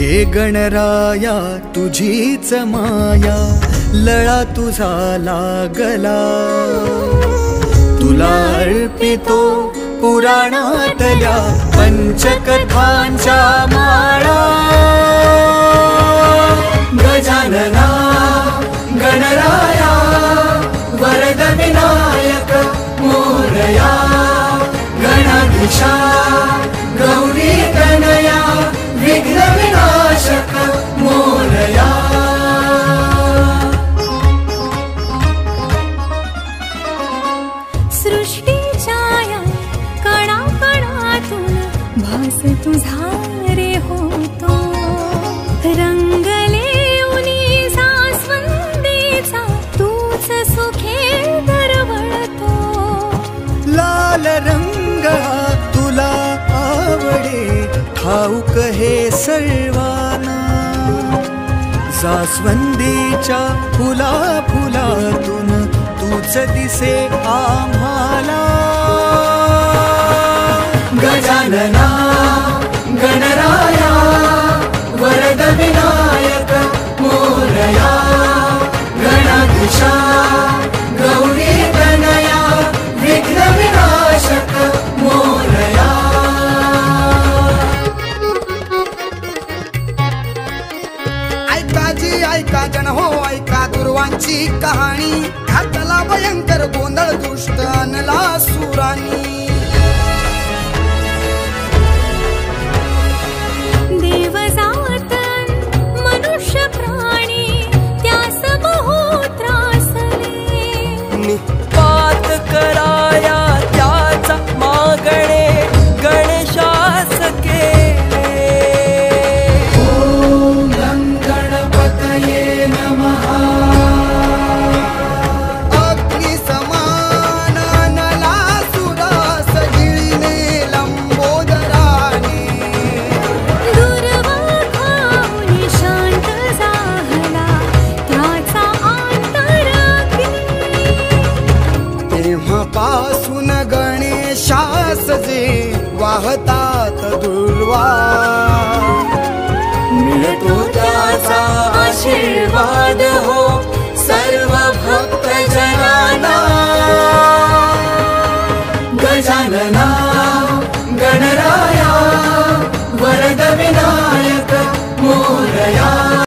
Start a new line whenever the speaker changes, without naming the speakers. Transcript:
हे गणराया तुझीच माया, लळा तुझा लागला, तुला अर्पितो पुराणातल्या पंचकथांच्या माळा। गजानना गणराया वरद विनायक मोरया, गणाधीशा गौरी तनया विघ्न विनाशक मोरया।
सृष्टीच्या या कणा कणातून भास तुझा रे होतो, रंगले उनी सासवंदीचा तूच सुखे दरवळतो।
लाल रंग तुला आवडे ठाऊक हे सर्वांना, जास्वंदीच्या फुला फुलातून तूच दिसे आम्हाला। गजानना गणराया वरद विनायक मोरया, गणाधीशा गौरी तनया विघ्न विनाशक मोरया।
ऐका जी ऐका जन हो ऐका दुर्वांची कहाणी, घातला भयंकर गोंधळ दुष्ट आणला सुरानी।
देवजात मनुष्य प्राणी त्यास बहु त्रासले,
निपात कराया त्याचा मागणे गणेशास केले।
ओम गं गणपतये नमः।
अग्नि समान नला सुरास गिळीने लंबोदराने,
दुर्वाखाऊनी शांत झाला त्याचा अंतरग्नी।
तेव्हापासून गणेशास जे वाहतात दुर्वा,
मिळतो त्याचा आशीर्वाद हो